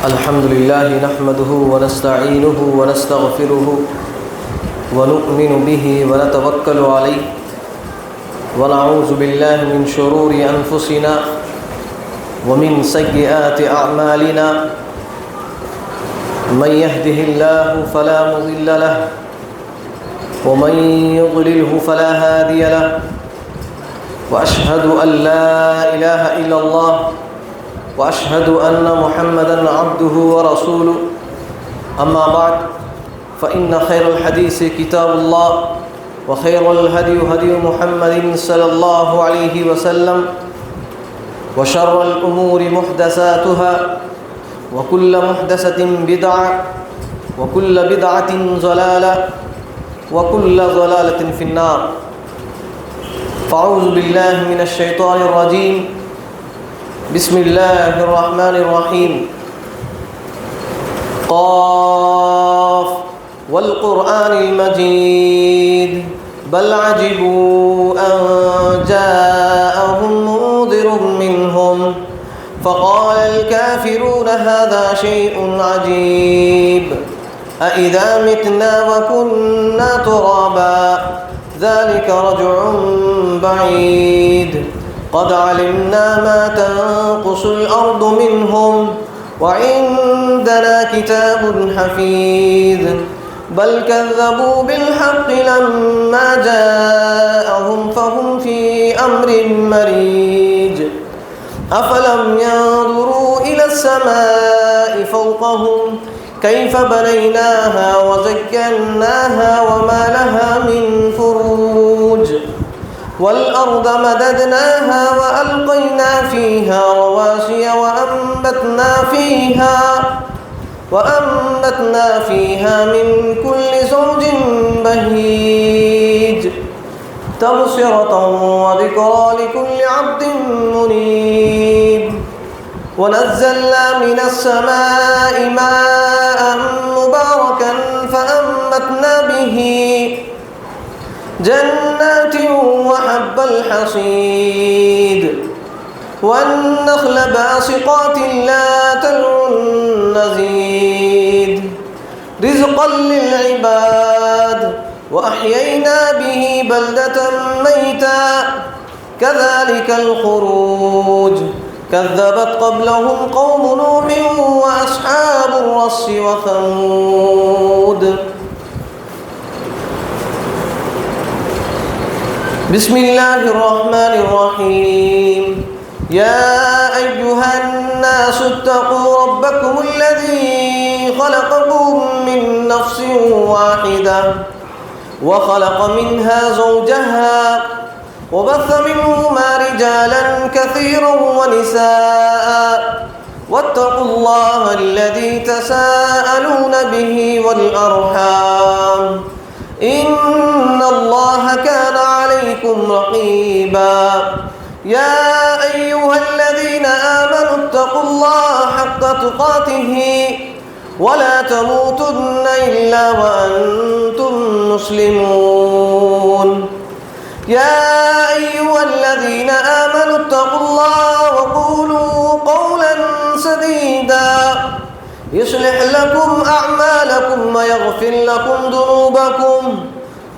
الحمد لله نحمده ونستعينه ونستغفره ونؤمن به ونتوكل عليه ونعوذ بالله من شرور أنفسنا ومن سيئات أعمالنا من يهده الله فلا مضل له ومن يضلله فلا هادي له وأشهد أن لا إله إلا الله وأشهد أن محمدًا عبده ورسوله أما بعد فإن خير الحديث كتاب الله وخير الهدي هدي محمد صلى الله عليه وسلم وشر الأمور محدثاتها وكل محدثة بدعة وكل بدعة ضلالة وكل ضلالة في النار فأعوذ بالله من الشيطان الرجيم بسم الله الرحمن الرحيم قاف والقرآن المجيد بل عجبوا أن جاءهم منذر منهم فقال الكافرون هذا شيء عجيب أإذا متنا وكنا ترابا ذلك رجع بعيد قد علمنا ما تنقص الأرض منهم وعندنا كتاب حفيظ بل كذبوا بالحق لما جاءهم فهم في أمر مريج أفلم ينظروا إلى السماء فوقهم كيف بنيناها وزيناها وما لها من فروج والأرض مددناها وألقينا فيها رواسي وأنبتنا فيها من كل زوج بهيج تبصرة وذكرى لكل عبد منيب ونزلنا من السماء ماء مباركا فأنبتنا به جنات وحب الحصيد والنخل باسقات لا تلو النضيد رزقا للعباد وأحيينا به بلدة ميتا كذلك الخروج كذبت قبلهم قوم نوح وأصحاب الرس وثمود بسم الله الرحمن الرحيم يا أيها الناس اتقوا ربكم الذي خلقكم من نفس واحدة وخلق منها زوجها وبث منهما رجالا كثيرا ونساء واتقوا الله الذي تساءلون به والأرحام إن الله كان عليكم رقيبا يا أيها الذين آمنوا اتقوا الله حق تقاته ولا تموتن إلا وأنتم مسلمون يا أيها الذين آمنوا اتقوا الله وقولوا قولا سديدا يصلح لكم أعمالكم ويغفر لكم ذنوبكم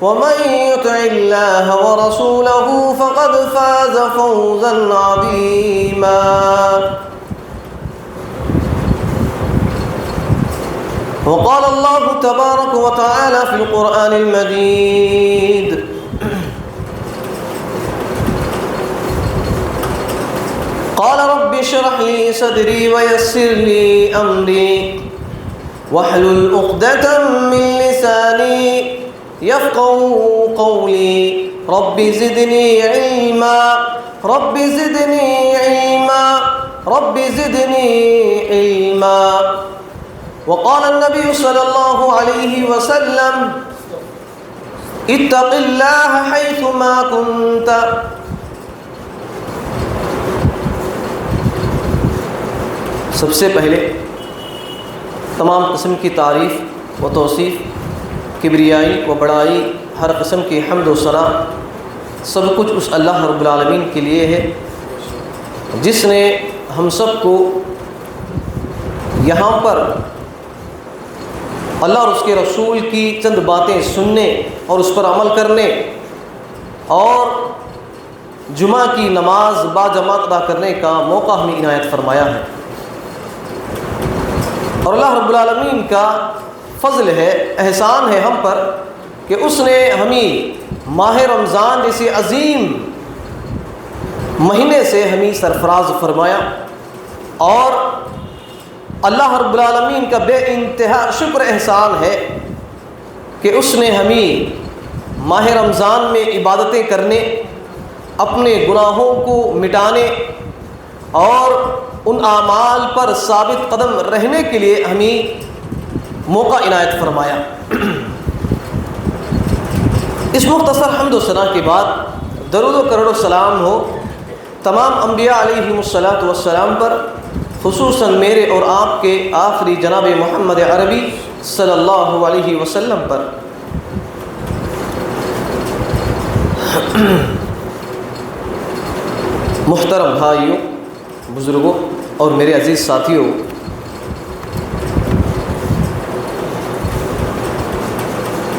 ومن يطع الله ورسوله فقد فاز فوزا عظيما وقال الله تبارك وتعالى في القرآن المجيد قال رب اشرح لي صدري ويسر لي أمري واحلل عقدة من لساني يفقهوا قولي رب زدني علما رب زدني علما رب زدني علما وقال النبي صلى الله عليه وسلم اتق الله حيثما كنت سب سے پہلے تمام قسم کی تعریف و توصیف کبریائی و بڑائی ہر قسم کی حمد و ثنا سب کچھ اس اللہ رب العالمین کے لیے ہے جس نے ہم سب کو یہاں پر اللہ اور اس کے رسول کی چند باتیں سننے اور اس پر عمل کرنے اور جمعہ کی نماز باجماعت ادا کرنے کا موقع ہمیں عنایت فرمایا ہے، اور اللہ رب العالمین کا فضل ہے، احسان ہے ہم پر کہ اس نے ہمیں ماہ رمضان جیسے عظیم مہینے سے ہمیں سرفراز فرمایا، اور اللہ رب العالمین کا بے انتہا شکر احسان ہے کہ اس نے ہمیں ماہ رمضان میں عبادتیں کرنے، اپنے گناہوں کو مٹانے اور ان اعمال پر ثابت قدم رہنے کے لیے ہمیں موقع عنایت فرمایا۔ اس مختصر حمد و ثنا کے بعد درود و کرڑ و سلام ہو تمام انبیاء علیہم الصلاۃ والسلام پر، خصوصاً میرے اور آپ کے آخری جناب محمد عربی صلی اللہ علیہ وسلم پر۔ محترم بھائیوں، بزرگوں اور میرے عزیز ساتھیوں،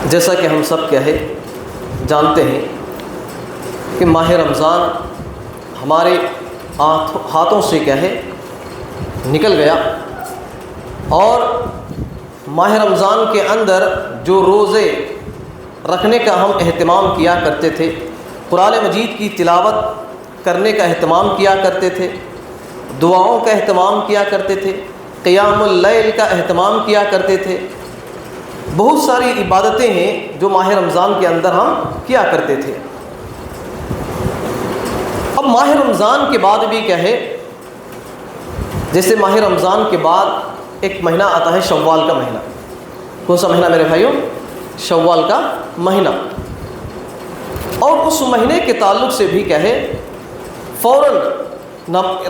جیسا کہ ہم سب جانتے ہیں کہ ماہ رمضان ہمارے ہاتھوں سے نکل گیا، اور ماہ رمضان کے اندر جو روزے رکھنے کا ہم اہتمام کیا کرتے تھے، قرآن مجید کی تلاوت کرنے کا اہتمام کیا کرتے تھے، دعاؤں کا اہتمام کیا کرتے تھے، قیام اللیل کا اہتمام کیا کرتے تھے، بہت ساری عبادتیں ہیں جو ماہ رمضان کے اندر ہم کیا کرتے تھے۔ اب ماہ رمضان کے بعد بھی جیسے ماہ رمضان کے بعد ایک مہینہ آتا ہے شوال کا مہینہ۔ کون سا مہینہ میرے بھائیوں؟ شوال کا مہینہ۔ اور اس مہینے کے تعلق سے بھی فوراً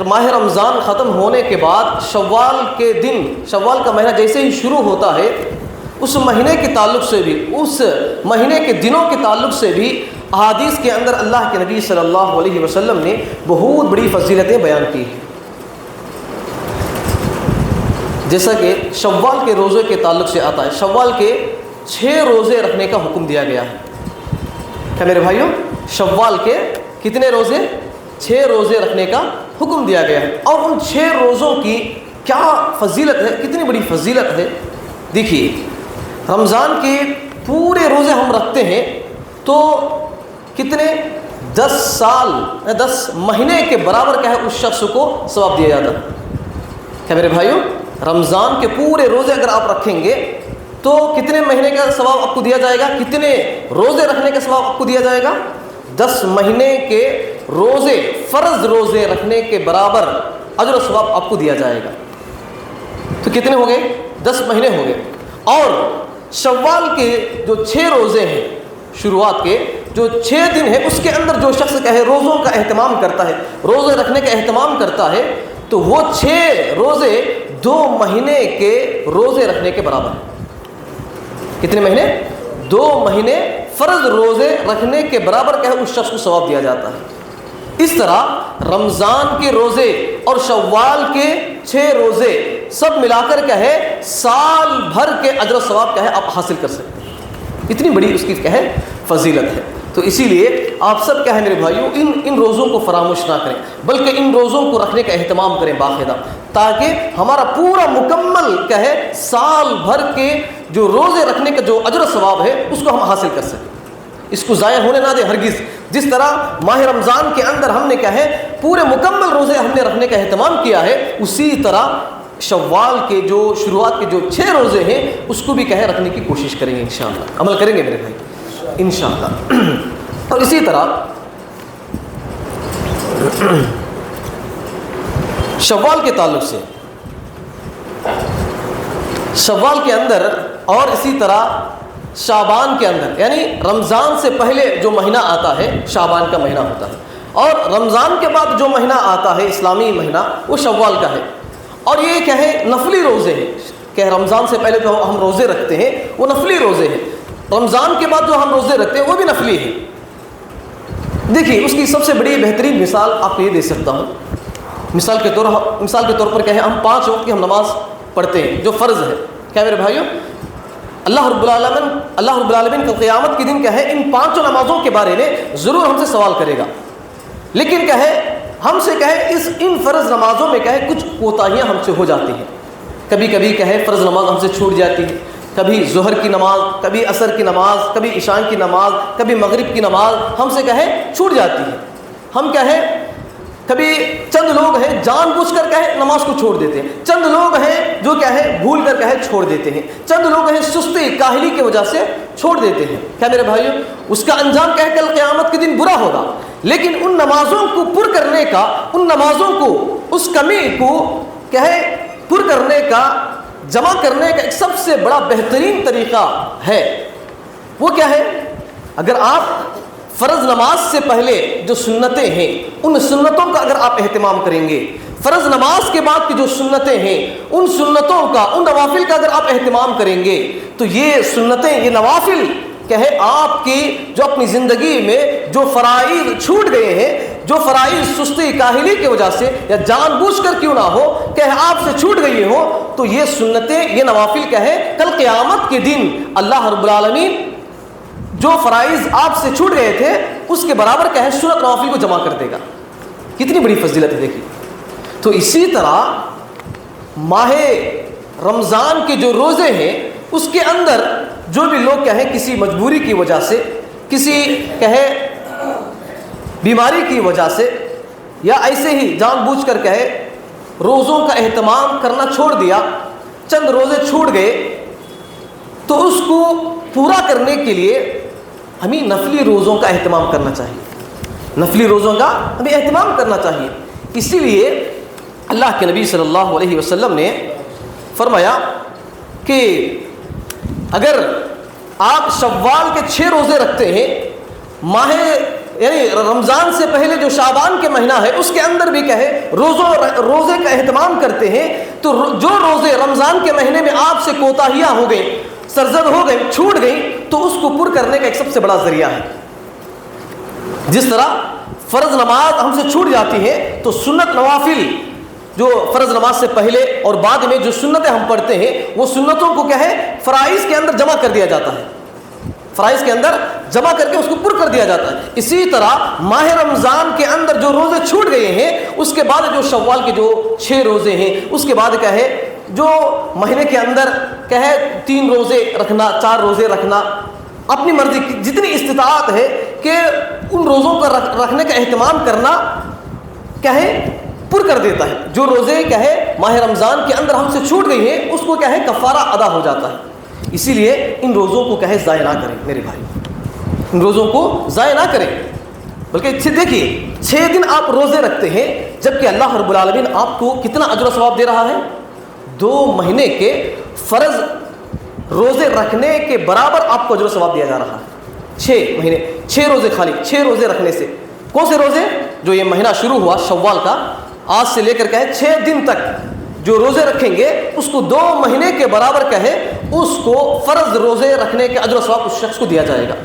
ماہ رمضان ختم ہونے کے بعد شوال کے دن، شوال کا مہینہ جیسے ہی شروع ہوتا ہے، اس مہینے کے تعلق سے بھی، اس مہینے کے دنوں کے تعلق سے بھی احادیث کے اندر اللہ کے نبی صلی اللہ علیہ وسلم نے بہت بڑی فضیلتیں بیان کی ہیں۔ جیسا کہ شوال کے روزے کے تعلق سے آتا ہے، شوال کے 6 روزے رکھنے کا حکم دیا گیا ہے۔ کیا میرے بھائیوں؟ شوال کے کتنے روزے؟ 6 روزے رکھنے کا حکم دیا گیا ہے۔ اور ان 6 روزوں کی کیا فضیلت ہے، کتنی بڑی فضیلت ہے۔ دیکھیے، رمضان کے پورے روزے ہم رکھتے ہیں تو کتنے 10 مہینے کے برابر اس شخص کو ثواب دیا جاتا ہے۔ کیا میرے بھائیوں؟ رمضان کے پورے روزے اگر آپ رکھیں گے تو کتنے مہینے کا ثواب آپ کو دیا جائے گا؟ کتنے روزے رکھنے کا ثواب آپ کو دیا جائے گا؟ 10 مہینے کے روزے، فرض روزے رکھنے کے برابر اجر و ثواب آپ کو دیا جائے گا۔ تو کتنے ہو گئے؟ 10 مہینے ہو گئے۔ اور شوال کے جو 6 روزے ہیں، شروعات کے جو 6 دن ہیں، اس کے اندر جو شخص روزوں کا اہتمام کرتا ہے، روزے رکھنے کا اہتمام کرتا ہے، تو وہ 6 روزے 2 مہینے کے روزے رکھنے کے برابر ہیں۔ کتنے مہینے؟ 2 مہینے فرض روزے رکھنے کے برابر اس شخص کو ثواب دیا جاتا ہے۔ اس طرح رمضان کے روزے اور شوال کے 6 روزے سب ملا کر سال بھر کے اجر و ثواب آپ حاصل کر سکتے ہیں۔ اتنی بڑی اس کی فضیلت ہے۔ تو اسی لیے آپ سب میرے بھائیوں، ان روزوں کو فراموش نہ کریں، بلکہ ان روزوں کو رکھنے کا اہتمام کریں باقاعدہ، تاکہ ہمارا پورا مکمل سال بھر کے جو روزے رکھنے کا جو اجر و ثواب ہے اس کو ہم حاصل کر سکیں، اس کو ضائع ہونے نہ دیں ہرگز۔ جس طرح ماہ رمضان کے اندر ہم نے پورے مکمل روزے ہم نے رکھنے کا اہتمام کیا ہے، اسی طرح شوال کے جو شروعات کے جو 6 روزے ہیں اس کو بھی رکھنے کی کوشش کریں گے، انشاءاللہ عمل کریں گے میرے بھائی انشاءاللہ۔ اور اسی طرح شوال کے تعلق سے، شوال کے اندر اور اسی طرح شعبان کے اندر، یعنی رمضان سے پہلے جو مہینہ آتا ہے شعبان کا مہینہ ہوتا ہے، اور رمضان کے بعد جو مہینہ آتا ہے اسلامی مہینہ وہ شوال کا ہے۔ اور یہ نفلی روزے ہیں کہ رمضان سے پہلے جو ہم روزے رکھتے ہیں وہ نفلی روزے ہیں، رمضان کے بعد جو ہم روزے رکھتے ہیں وہ بھی نفلی ہیں۔ دیکھیے، اس کی سب سے بڑی بہترین مثال آپ کو یہ دے سکتا ہوں۔ مثال کے طور پر کہیں ہم 5 وقت کی ہم نماز پڑھتے ہیں جو فرض ہے. کیا میرے بھائیوں، اللہ رب العالمین کو قیامت کے دن کیا ہے ان 5 نمازوں کے بارے میں ضرور ہم سے سوال کرے گا. لیکن کیا ہے ہم سے کہے ان فرض نمازوں میں کہے کچھ کوتاہیاں ہم سے ہو جاتی ہیں. کبھی کبھی کہے فرض نماز ہم سے چھوٹ جاتی ہے، کبھی ظہر کی نماز، کبھی عصر کی نماز، کبھی عشاء کی نماز، کبھی مغرب کی نماز ہم سے کہے چھوٹ جاتی ہے. ہم کہے کبھی چند لوگ ہیں جان بوجھ کر کہے نماز کو چھوڑ دیتے ہیں، چند لوگ ہیں جو کیا ہے بھول کر کہے چھوڑ دیتے ہیں، چند لوگ ہیں سستی کاہلی کی وجہ سے چھوڑ دیتے ہیں. کیا میرے بھائیوں، اس کا انجام کیا ہے کل قیامت کے دن برا ہوگا. لیکن ان نمازوں کو پر کرنے کا، ان نمازوں کو اس کمی کو کیا ہے پر کرنے کا، جمع کرنے کا ایک سب سے بڑا بہترین طریقہ ہے. وہ کیا ہے، اگر آپ فرض نماز سے پہلے جو سنتیں ہیں ان سنتوں کا اگر آپ اہتمام کریں گے، فرض نماز کے بعد کی جو سنتیں ہیں ان سنتوں کا، ان نوافل کا اگر آپ اہتمام کریں گے تو یہ سنتیں، یہ نوافل کیا ہے آپ کی جو اپنی زندگی میں جو فرائض چھوٹ گئے ہیں، جو فرائض سستی کاہلی کی وجہ سے یا جان بوجھ کر کیوں نہ ہو کہ آپ سے چھوٹ گئی ہو، تو یہ سنتیں، یہ نوافل کیا ہے کل قیامت کے دن اللہ رب العالمین جو فرائض آپ سے چھوٹ گئے تھے اس کے برابر کیا ہے سنت نوافل کو جمع کر دے گا. کتنی بڑی فضیلت ہے دیکھیے. تو اسی طرح ماہ رمضان کے جو روزے ہیں اس کے اندر جو بھی لوگ کہے کسی مجبوری کی وجہ سے، کسی کہے بیماری کی وجہ سے، یا ایسے ہی جان بوجھ کر کہے روزوں کا اہتمام کرنا چھوڑ دیا، چند روزے چھوٹ گئے، تو اس کو پورا کرنے کے لیے ہمیں نفلی روزوں کا اہتمام کرنا چاہیے. نفلی روزوں کا ہمیں اہتمام کرنا چاہیے. اسی لیے اللہ کے نبی صلی اللہ علیہ وسلم نے فرمایا کہ اگر آپ شوال کے 6 روزے رکھتے ہیں، ماہ یعنی رمضان سے پہلے جو شعبان کے مہینہ ہے اس کے اندر بھی کہے روزے کا اہتمام کرتے ہیں، تو جو روزے رمضان کے مہینے میں آپ سے کوتاہیاں ہو گئیں، سرزد ہو گئی، چھوٹ گئی، تو اس کو پر کرنے کا ایک سب سے بڑا ذریعہ ہے. جس طرح فرض نماز ہم سے چھوٹ جاتی ہے تو سنت نوافل جو فرض نماز سے پہلے اور بعد میں جو سنتیں ہم پڑھتے ہیں وہ سنتوں کو کیا ہے فرائض کے اندر جمع کر دیا جاتا ہے، فرائض کے اندر جمع کر کے اس کو پر کر دیا جاتا ہے. اسی طرح ماہ رمضان کے اندر جو روزے چھوٹ گئے ہیں اس کے بعد جو شوال کے جو 6 روزے ہیں، اس کے بعد کیا ہے جو مہینے کے اندر کیا ہے 3 روزے رکھنا، 4 روزے رکھنا، اپنی مرضی کی جتنی استطاعت ہے کہ ان روزوں کا رکھنے کا اہتمام کرنا کیا ہے پر کر دیتا ہے. جو روزے کیا ہے ماہ رمضان کے اندر ہم سے چھوٹ گئی ہیں اس کو کیا ہے کفارہ ادا ہو جاتا ہے. اسی لیے ان روزوں کو کیا ہے ضائع نہ کریں میرے بھائی، ان روزوں کو ضائع نہ کریں، بلکہ دیکھیے 6 دن آپ روزے رکھتے ہیں جبکہ اللہ رب العالمین آپ کو کتنا اجر و ثواب دے رہا ہے. 2 مہینے کے فرض روزے رکھنے کے برابر آپ کو اجر و ثواب دیا جا رہا ہے. 6 مہینے 6 روزے، خالی 6 روزے رکھنے سے. کون سے روزے؟ جو یہ مہینہ شروع ہوا شوال کا، آج سے لے کر کہے 6 دن تک جو روزے رکھیں گے اس کو 2 مہینے کے برابر کہے اس کو فرض روزے رکھنے کے اجر و ثواب اس شخص کو دیا جائے گا.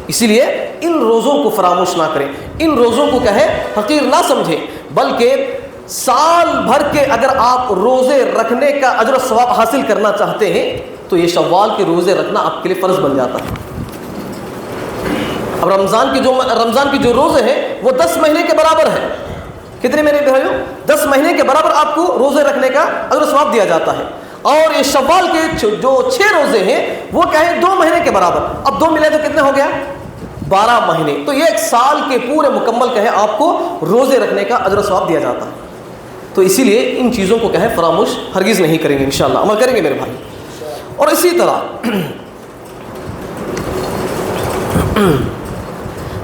اسی لیے ان روزوں کو فراموش نہ کریں، ان روزوں کو کہے حقیر نہ سمجھیں، بلکہ سال بھر کے اگر آپ روزے رکھنے کا اجر و ثواب حاصل کرنا چاہتے ہیں تو یہ شوال کے روزے رکھنا آپ کے لیے فرض بن جاتا ہے. اب رمضان کے جو روزے ہیں وہ 10 مہینے کے برابر ہے. کتنے میرے بھائیوں؟ 10 مہینے کے برابر آپ کو روزے رکھنے کا اجر و ثواب دیا جاتا ہے. اور یہ شوال کے جو 6 روزے ہیں وہ کیا ہے 2 مہینے کے برابر. اب 2 ملے تو کتنے ہو گیا؟ 12 مہینے. تو یہ 1 سال کے پورے مکمل کہے آپ کو روزے رکھنے کا اجر و ثواب دیا جاتا ہے. تو اسی لیے ان چیزوں کو کہے فراموش ہرگز نہیں کریں گے، انشاءاللہ عمل کریں گے میرے بھائی. اور اسی طرح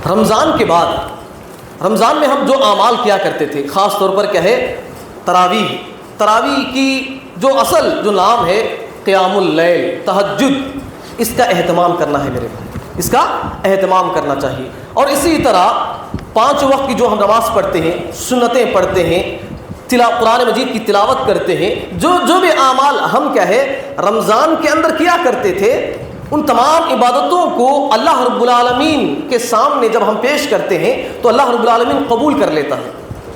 رمضان کے بعد، رمضان میں ہم جو اعمال کیا کرتے تھے، خاص طور پر کیا ہے تراویح کی جو اصل جو نام ہے قیام اللیل، تہجد، اس کا اہتمام کرنا ہے میرے بھائی، اس کا اہتمام کرنا چاہیے. اور اسی طرح 5 وقت کی جو ہم نماز پڑھتے ہیں، سنتیں پڑھتے ہیں، قرآن مجید کی تلاوت کرتے ہیں، جو بھی اعمال ہم کیا ہے رمضان کے اندر کیا کرتے تھے، ان تمام عبادتوں کو اللہ رب العالمین کے سامنے جب ہم پیش کرتے ہیں تو اللہ رب العالمین قبول کر لیتا ہے.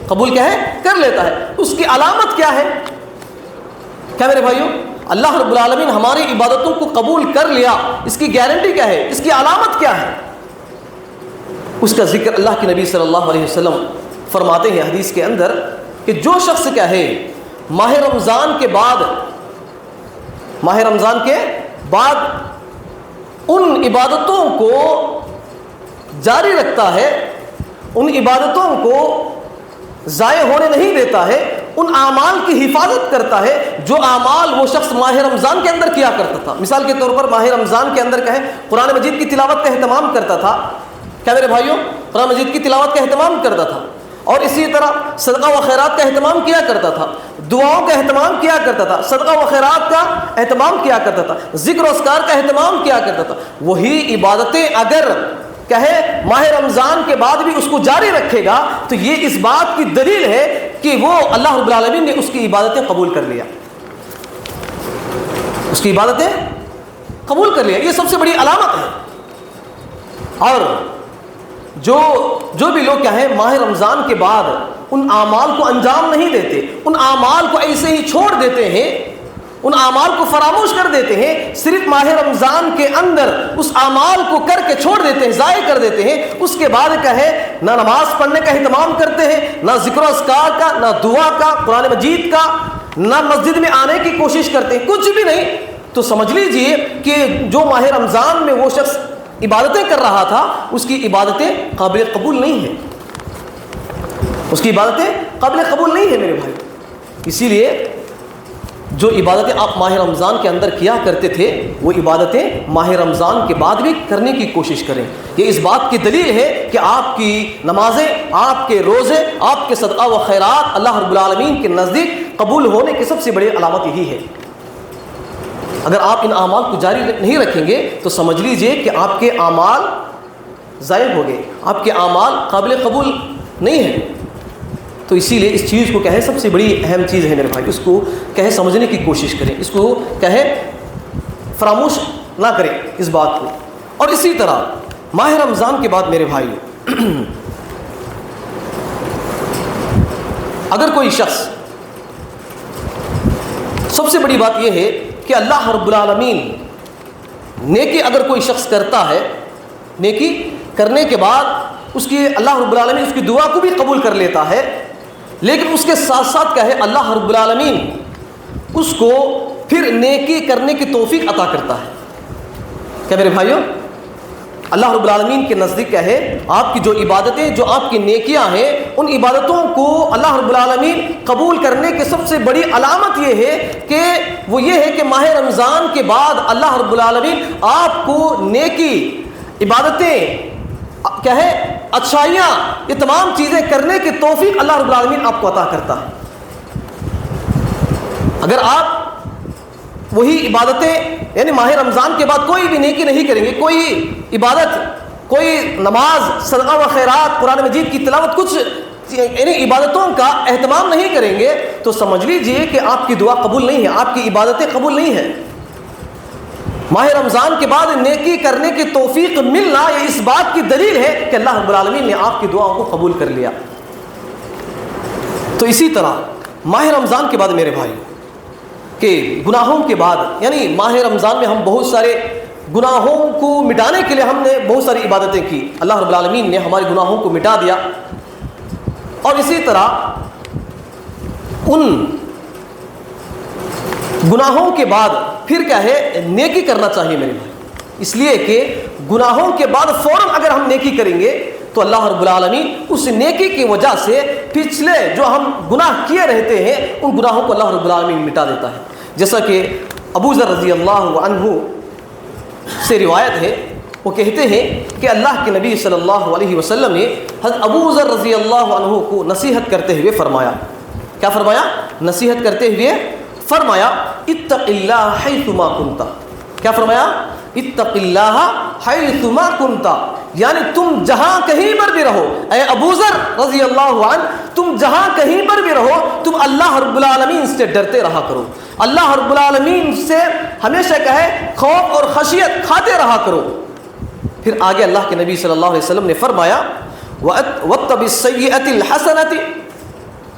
قبول کیا ہے کر لیتا ہے. اس کی علامت کیا ہے؟ کیا میرے بھائیوں، اللہ رب العالمین ہماری عبادتوں کو قبول کر لیا، اس کی گارنٹی کیا ہے، اس کی علامت کیا ہے؟ اس کا ذکر اللہ کے نبی صلی اللہ علیہ وسلم فرماتے ہیں حدیث کے اندر کہ جو شخص کیا ہے ماہ رمضان کے بعد ان عبادتوں کو جاری رکھتا ہے، ان عبادتوں کو ضائع ہونے نہیں دیتا ہے، ان اعمال کی حفاظت کرتا ہے جو اعمال وہ شخص ماہ رمضان کے اندر کیا کرتا تھا. مثال کے طور پر ماہ رمضان کے اندر کہیں قرآن مجید کی تلاوت کا اہتمام کرتا تھا. کیا میرے بھائیوں، قرآن مجید کی تلاوت کا اہتمام کرتا تھا، اور اسی طرح صدقہ و خیرات کا اہتمام کیا کرتا تھا، دعاؤں کا اہتمام کیا کرتا تھا، صدقہ و خیرات کا اہتمام کیا کرتا تھا، ذکر و اذکار کا اہتمام کیا کرتا تھا. وہی عبادتیں اگر کہے ماہ رمضان کے بعد بھی اس کو جاری رکھے گا تو یہ اس بات کی دلیل ہے کہ وہ اللہ رب العالمین نے اس کی عبادتیں قبول کر لیا، اس کی عبادتیں قبول کر لیا. یہ سب سے بڑی علامت ہے. اور جو بھی لوگ کیا ہے ماہ رمضان کے بعد ان اعمال کو انجام نہیں دیتے، ان اعمال کو ایسے ہی چھوڑ دیتے ہیں، ان اعمال کو فراموش کر دیتے ہیں، صرف ماہ رمضان کے اندر اس اعمال کو کر کے چھوڑ دیتے ہیں، ضائع کر دیتے ہیں، اس کے بعد کہے نہ نماز پڑھنے کا اہتمام کرتے ہیں، نہ ذکر و اذکار کا، نہ دعا کا، قرآن مجید کا، نہ مسجد میں آنے کی کوشش کرتے ہیں، کچھ بھی نہیں، تو سمجھ لیجئے کہ جو ماہ رمضان میں وہ شخص عبادتیں کر رہا تھا اس کی عبادتیں قابل قبول نہیں ہیں، اس کی عبادتیں قابل قبول نہیں ہیں میرے بھائی. اسی لیے جو عبادتیں آپ ماہ رمضان کے اندر کیا کرتے تھے وہ عبادتیں ماہ رمضان کے بعد بھی کرنے کی کوشش کریں. یہ اس بات کی دلیل ہے کہ آپ کی نمازیں، آپ کے روزے، آپ کے صدقہ و خیرات اللہ رب العالمین کے نزدیک قبول ہونے کی سب سے بڑی علامت یہی ہے. اگر آپ ان اعمال کو جاری نہیں رکھیں گے تو سمجھ لیجئے کہ آپ کے اعمال ضائع ہو گئے، آپ کے اعمال قابل قبول نہیں ہیں. تو اسی لیے اس چیز کو کہے سب سے بڑی اہم چیز ہے میرے بھائی، اس کو کہے سمجھنے کی کوشش کریں، اس کو کہے فراموش نہ کریں اس بات کو. اور اسی طرح ماہ رمضان کے بعد میرے بھائی اگر کوئی شخص، سب سے بڑی بات یہ ہے کہ اللہ رب العالمین نیکی اگر کوئی شخص کرتا ہے، نیکی کرنے کے بعد اس کی اللہ رب العالمین اس کی دعا کو بھی قبول کر لیتا ہے، لیکن اس کے ساتھ ساتھ کیا ہے اللہ رب العالمین اس کو پھر نیکی کرنے کی توفیق عطا کرتا ہے. کیا میرے بھائیوں، اللہ رب العالمین کے نزدیک کیا ہے آپ کی جو عبادتیں، جو آپ کی نیکیاں ہیں، ان عبادتوں کو اللہ رب العالمین قبول کرنے کی سب سے بڑی علامت یہ ہے کہ وہ یہ ہے کہ ماہ رمضان کے بعد اللہ رب العالمین آپ کو نیکی، عبادتیں، کیا ہے اچھائیاں، یہ تمام چیزیں کرنے کی توفیق اللہ رب العالمین آپ کو عطا کرتا ہے. اگر آپ وہی عبادتیں یعنی ماہ رمضان کے بعد کوئی بھی نیکی نہیں کریں گے، کوئی عبادت، کوئی نماز، صدقہ و خیرات، قرآن مجید کی تلاوت، کچھ یعنی عبادتوں کا اہتمام نہیں کریں گے تو سمجھ لیجئے کہ آپ کی دعا قبول نہیں ہے، آپ کی عبادتیں قبول نہیں ہیں. ماہ رمضان کے بعد نیکی کرنے کی توفیق ملنا یہ اس بات کی دلیل ہے کہ اللہ رب العالمین نے آپ کی دعاؤں کو قبول کر لیا. تو اسی طرح ماہ رمضان کے بعد میرے بھائی کہ گناہوں کے بعد، یعنی ماہ رمضان میں ہم بہت سارے گناہوں کو مٹانے کے لیے ہم نے بہت ساری عبادتیں کی، اللہ رب العالمین نے ہمارے گناہوں کو مٹا دیا. اور اسی طرح ان گناہوں کے بعد پھر کیا ہے نیکی کرنا چاہیے میرے بھائی، اس لیے کہ گناہوں کے بعد فوراً اگر ہم نیکی کریں گے تو اللہ رب العالمین اس نیکی کی وجہ سے پچھلے جو ہم گناہ کیے رہتے ہیں ان گناہوں کو اللہ رب العالمین مٹا دیتا ہے. جیسا کہ ابو ذر رضی اللہ عنہ سے روایت ہے، وہ کہتے ہیں کہ اللہ کے نبی صلی اللہ علیہ وسلم نے حضرت ابو ذر رضی اللہ عنہ کو نصیحت کرتے ہوئے فرمایا. کیا فرمایا؟ نصیحت کرتے ہوئے فرمایا اتق اللہ حیثما کنت. کیا فرمایا؟ اتق اللہ حیثما کنت، یعنی تم جہاں کہیں پر بھی رہو، اے ابو ذر رضی اللہ عنہ، تم جہاں کہیں پر بھی رہو تم اللہ رب العالمین سے ڈرتے رہا کرو، اللہ رب العالمین سے ہمیشہ کہے خوف اور خشیت کھاتے رہا کرو. پھر آگے اللہ کے نبی صلی اللہ علیہ وسلم نے فرمایا وَاتَّبِ السَّيِّئَةِ الْحَسَنَةِ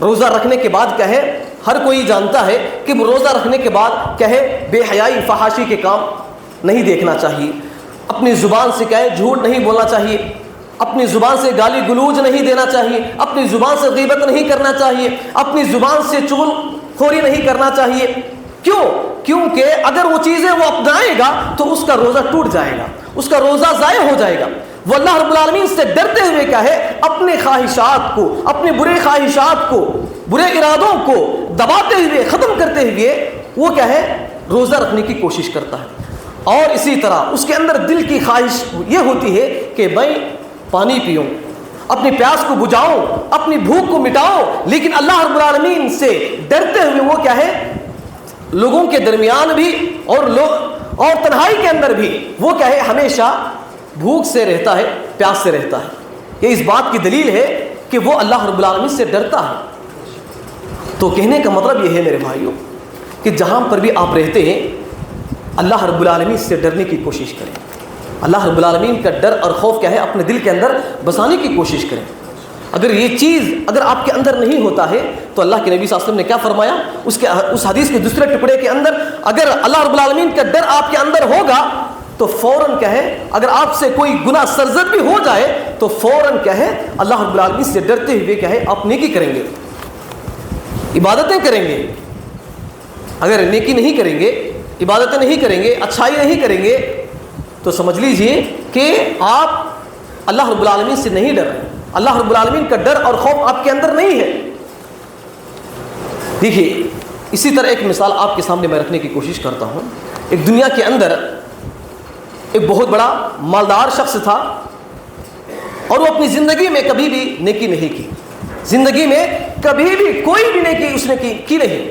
روزہ رکھنے کے بعد کہے، ہر کوئی جانتا ہے کہ روزہ رکھنے کے بعد کہے بے حیائی فحاشی کے کام نہیں دیکھنا چاہیے، اپنی زبان سے کہے جھوٹ نہیں بولنا چاہیے، اپنی زبان سے گالی گلوچ نہیں دینا چاہیے، اپنی زبان سے غیبت نہیں کرنا چاہیے، اپنی زبان سے چغل خوری نہیں کرنا چاہیے۔ کیوں؟ کیونکہ اگر وہ چیزیں وہ اپنائے گا تو اس کا روزہ ٹوٹ جائے گا، اس کا روزہ ضائع ہو جائے گا۔ وہ اللہ رب العالمین سے ڈرتے ہوئے کیا ہے، اپنے خواہشات کو، اپنے برے خواہشات کو، برے ارادوں کو دباتے ہوئے، ختم کرتے ہوئے وہ کیا ہے، روزہ رکھنے کی کوشش کرتا ہے۔ اور اسی طرح اس کے اندر دل کی خواہش یہ ہوتی ہے کہ میں پانی پیوں، اپنی پیاس کو بجھاؤں، اپنی بھوک کو مٹاؤں، لیکن اللہ رب العالمین سے ڈرتے ہوئے وہ کیا ہے، لوگوں کے درمیان بھی اور تنہائی کے اندر بھی وہ کیا ہے، ہمیشہ بھوک سے رہتا ہے، پیاس سے رہتا ہے۔ یہ اس بات کی دلیل ہے کہ وہ اللہ رب العالمین سے ڈرتا ہے۔ تو کہنے کا مطلب یہ ہے میرے بھائیوں کہ جہاں پر بھی آپ رہتے ہیں اللہ رب العالمین سے ڈرنے کی کوشش کریں، اللہ رب العالمین کا ڈر اور خوف کیا ہے اپنے دل کے اندر بسانے کی کوشش کریں۔ اگر یہ چیز اگر آپ کے اندر نہیں ہوتا ہے تو اللہ کے نبی صلی اللہ علیہ وسلم نے کیا فرمایا، اس حدیث کے دوسرے ٹکڑے کے اندر، اگر اللہ رب العالمین کا ڈر آپ کے اندر ہوگا تو فوراً کیا ہے، اگر آپ سے کوئی گناہ سرزد بھی ہو جائے تو فوراً کیا ہے، اللہ رب العالمین سے ڈرتے ہوئے کیا ہے آپ نیکی کریں گے، عبادتیں کریں گے۔ اگر نیکی نہیں کریں گے، عبادتیں نہیں کریں گے، اچھائی نہیں کریں گے تو سمجھ لیجئے کہ آپ اللہ رب العالمین سے نہیں ڈر رہے، اللہ رب العالمین کا ڈر اور خوف آپ کے اندر نہیں ہے۔ دیکھیے اسی طرح ایک مثال آپ کے سامنے میں رکھنے کی کوشش کرتا ہوں۔ ایک دنیا کے اندر ایک بہت بڑا مالدار شخص تھا اور وہ اپنی زندگی میں کبھی بھی نیکی نہیں کی، زندگی میں کبھی بھی کوئی بھی نیکی اس نے کی نہیں،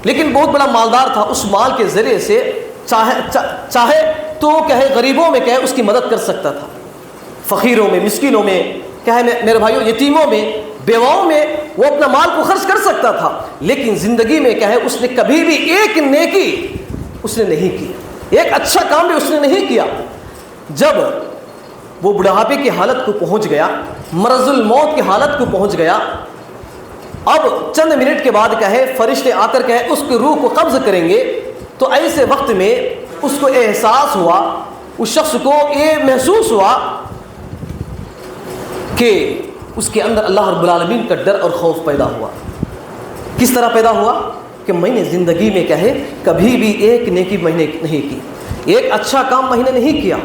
لیکن بہت بڑا مالدار تھا۔ اس مال کے ذریعے سے چاہے تو کہے غریبوں میں کہے اس کی مدد کر سکتا تھا، فقیروں میں، مسکینوں میں، کہے میرے بھائیوں یتیموں میں، بیواؤں میں وہ اپنا مال کو خرچ کر سکتا تھا، لیکن زندگی میں کہے اس نے کبھی بھی ایک نیکی اس نے نہیں کی، ایک اچھا کام بھی اس نے نہیں کیا۔ جب وہ بڑھاپے کی حالت کو پہنچ گیا، مرض الموت کی حالت کو پہنچ گیا، اب چند منٹ کے بعد کہے فرشتے آ کر کہے اس کی روح کو قبض کریں گے، تو ایسے وقت میں اس کو احساس ہوا، اس شخص کو یہ محسوس ہوا کہ اس کے اندر اللہ رب العالمین کا ڈر اور خوف پیدا ہوا۔ کس طرح پیدا ہوا کہ میں نے زندگی میں کہے کبھی بھی ایک نیکی میں نے نہیں کی، ایک اچھا کام میں نے نہیں کیا،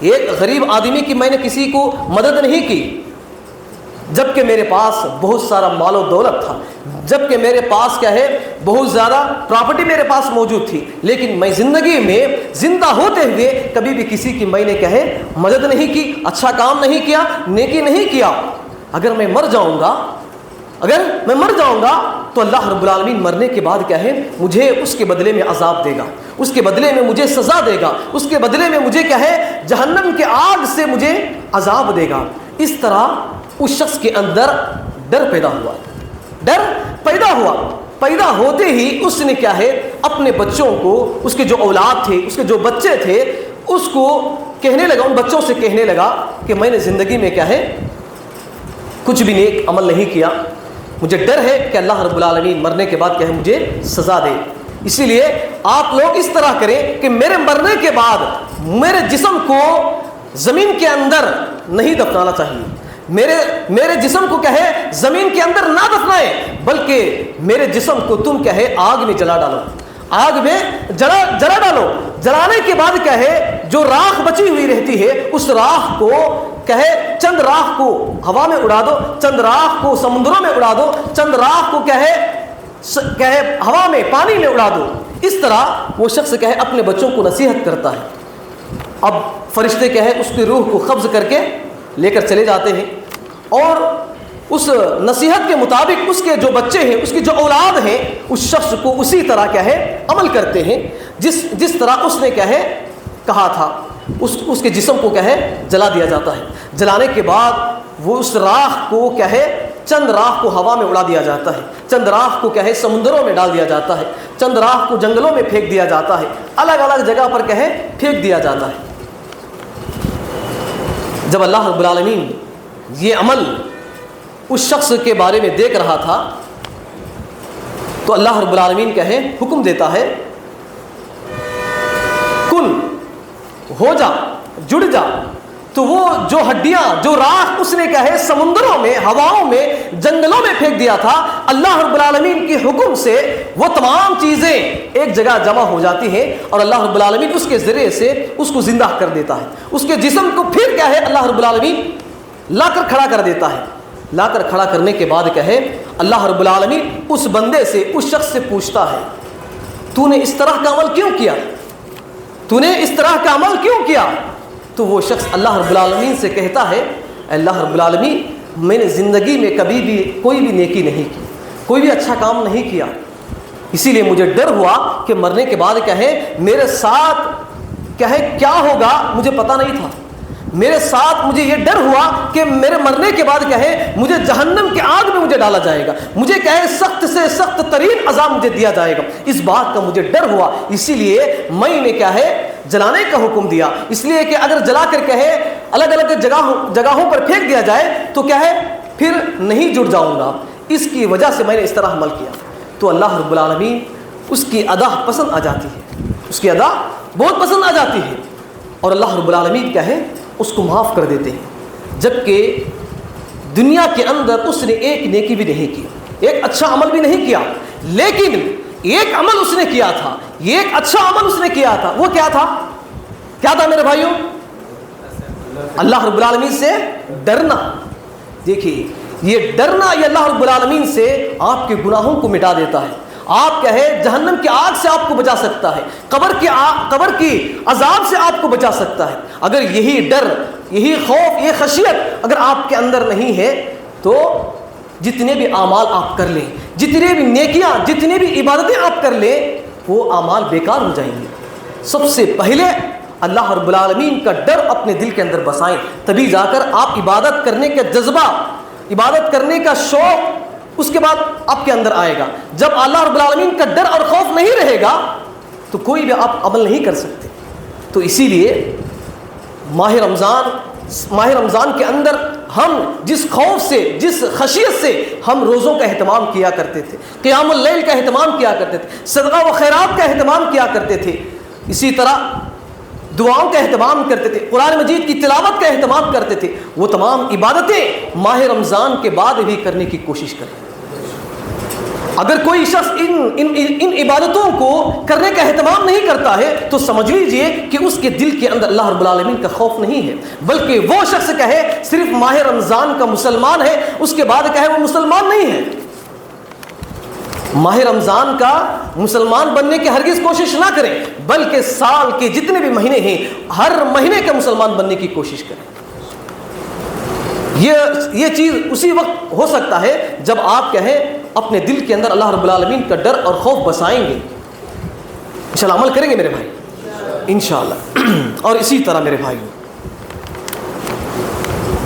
ایک غریب آدمی کی میں نے کسی کو مدد نہیں کی، جبکہ میرے پاس بہت سارا مال و دولت تھا، جبکہ میرے پاس کیا ہے بہت زیادہ پراپرٹی میرے پاس موجود تھی، لیکن میں زندگی میں زندہ ہوتے ہوئے کبھی بھی کسی کی میں نے کہے مدد نہیں کی، اچھا کام نہیں کیا، نیکی نہیں کیا۔ اگر میں مر جاؤں گا تو اللہ رب العالمین مرنے کے بعد کیا ہے مجھے اس کے بدلے میں عذاب دے گا، اس کے بدلے میں مجھے سزا دے گا، اس کے بدلے میں مجھے کیا ہے جہنم کے آگ سے مجھے عذاب دے گا۔ اس طرح اس شخص کے اندر ڈر پیدا ہوا، ڈر پیدا ہوتے ہی اس نے کیا ہے اپنے بچوں کو، اس کے جو اولاد تھے، اس کے جو بچے تھے، اس کو کہنے لگا، ان بچوں سے کہنے لگا کہ میں نے زندگی میں کیا ہے کچھ بھی نیک عمل نہیں کیا، مجھے ڈر ہے کہ اللہ رب العالمین مرنے کے بعد کیا ہے مجھے سزا دے، اسی لیے آپ لوگ اس طرح کریں کہ میرے مرنے کے بعد میرے جسم کو زمین کے اندر نہیں دفنانا چاہیے، میرے جسم کو کہے زمین کے اندر نہ دفنائے، بلکہ میرے جسم کو تم کہے آگ میں جلا ڈالو، آگ میں جلا ڈالو، جلانے کے بعد کہے جو راکھ بچی ہوئی رہتی ہے اس راکھ کو کہے چند راکھ کو ہوا میں اڑا دو، چند راکھ کو سمندروں میں اڑا دو، چند راکھ کو کہے ہوا میں پانی میں اڑا دو۔ اس طرح وہ شخص کہے اپنے بچوں کو نصیحت کرتا ہے۔ اب فرشتے کہے اس کی روح کو قبض کر کے لے کر چلے جاتے ہیں اور اس نصیحت کے مطابق اس کے جو بچے ہیں، اس کی جو اولاد ہیں، اس شخص کو اسی طرح کیا ہے عمل کرتے ہیں جس طرح اس نے کیا ہے کہا تھا، اس کے جسم کو کیا ہے جلا دیا جاتا ہے۔ جلانے کے بعد وہ اس راکھ کو کیا ہے چند راکھ کو ہوا میں اڑا دیا جاتا ہے، چند راکھ کو کیا ہے سمندروں میں ڈال دیا جاتا ہے، چند راکھ کو جنگلوں میں پھینک دیا جاتا ہے، الگ الگ جگہ پر کیا ہے پھینک دیا جاتا ہے۔ جب اللہ رب العالمین یہ عمل اس شخص کے بارے میں دیکھ رہا تھا تو اللہ رب العالمین کہے حکم دیتا ہے کن ہو جا، جڑ جا، تو وہ جو ہڈیاں، جو راکھ اس نے کہے سمندروں میں، ہواؤں میں، جنگلوں میں پھینک دیا تھا، اللہ رب العالمین کے حکم سے وہ تمام چیزیں ایک جگہ جمع ہو جاتی ہیں اور اللہ رب العالمین اس کے ذریعے سے اس کو زندہ کر دیتا ہے. اس کے جسم کو پھر کیا ہے اللہ رب العالمین لا کر کھڑا کر دیتا ہے. لا کر کھڑا کرنے کے بعد کہے اللہ رب العالمین اس بندے سے، اس شخص سے پوچھتا ہے تو نے اس طرح کا عمل کیوں کیا؟ تو نے اس طرح کا عمل کیوں کیا؟ تو وہ شخص اللہ رب العالمین سے کہتا ہے اللہ رب العالمین میں نے زندگی میں کبھی بھی کوئی بھی نیکی نہیں کی، کوئی بھی اچھا کام نہیں کیا، اسی لیے مجھے ڈر ہوا کہ مرنے کے بعد کہے میرے ساتھ کہے کیا ہوگا مجھے پتہ نہیں تھا. میرے ساتھ مجھے یہ ڈر ہوا کہ میرے مرنے کے بعد کہے مجھے جہنم کی آگ میں مجھے ڈالا جائے گا، مجھے کہے سخت سے سخت ترین عذاب مجھے دیا جائے گا. اس بات کا مجھے ڈر ہوا، اسی لیے میں نے کیا ہے جلانے کا حکم دیا، اس لیے کہ اگر جلا کر کہے الگ الگ جگہوں پر پھینک دیا جائے تو کیا ہے پھر نہیں جڑ جاؤں گا، اس کی وجہ سے میں نے اس طرح عمل کیا. تو اللہ رب العالمین اس کی ادا پسند آ جاتی ہے، اس کی ادا بہت پسند آ جاتی ہے اور اللہ رب العالمین کہے اس کو معاف کر دیتے ہیں. جبکہ دنیا کے اندر اس نے ایک نیکی بھی نہیں کی، ایک اچھا عمل بھی نہیں کیا، لیکن ایک عمل اس نے کیا تھا، یہ ایک اچھا عمل اس نے کیا تھا. وہ کیا تھا؟ کیا تھا میرے بھائیوں؟ اللہ رب العالمین سے ڈرنا. دیکھیے یہ ڈرنا یہ اللہ رب العالمین سے آپ کے گناہوں کو مٹا دیتا ہے. آپ کہے جہنم کی آگ سے آپ کو بچا سکتا ہے، قبر کی عذاب سے آپ کو بچا سکتا ہے. اگر یہی ڈر، یہی خوف، یہ خشیت اگر آپ کے اندر نہیں ہے تو جتنے بھی اعمال آپ کر لیں، جتنے بھی نیکیاں، جتنی بھی عبادتیں آپ کر لیں وہ اعمال بیکار ہو جائیں گے. سب سے پہلے اللہ رب العالمین کا ڈر اپنے دل کے اندر بسائیں، تبھی جا کر آپ عبادت کرنے کا جذبہ، عبادت کرنے کا شوق اس کے بعد آپ کے اندر آئے گا. جب اللہ رب العالمین کا ڈر اور خوف نہیں رہے گا تو کوئی بھی آپ عمل نہیں کر سکتے. تو اسی لیے ماہ رمضان کے اندر ہم جس خوف سے، جس خشیت سے ہم روزوں کا اہتمام کیا کرتے تھے، قیام اللیل کا اہتمام کیا کرتے تھے، صدقہ و خیرات کا اہتمام کیا کرتے تھے، اسی طرح دعاؤں کا اہتمام کرتے تھے، قرآن مجید کی تلاوت کا اہتمام کرتے تھے، وہ تمام عبادتیں ماہ رمضان کے بعد بھی کرنے کی کوشش کریں. اگر کوئی شخص ان عبادتوں کو کرنے کا اہتمام نہیں کرتا ہے تو سمجھ لیجئے کہ اس کے دل کے اندر اللہ رب العالمین کا خوف نہیں ہے، بلکہ وہ شخص کہے صرف ماہ رمضان کا مسلمان ہے، اس کے بعد کہے وہ مسلمان نہیں ہے. ماہ رمضان کا مسلمان بننے کی ہرگز کوشش نہ کریں، بلکہ سال کے جتنے بھی مہینے ہیں ہر مہینے کا مسلمان بننے کی کوشش کریں. یہ چیز اسی وقت ہو سکتا ہے جب آپ کہیں اپنے دل کے اندر اللہ رب العالمین کا ڈر اور خوف بسائیں گے. انشاءاللہ عمل کریں گے میرے بھائی انشاءاللہ. اور اسی طرح میرے بھائی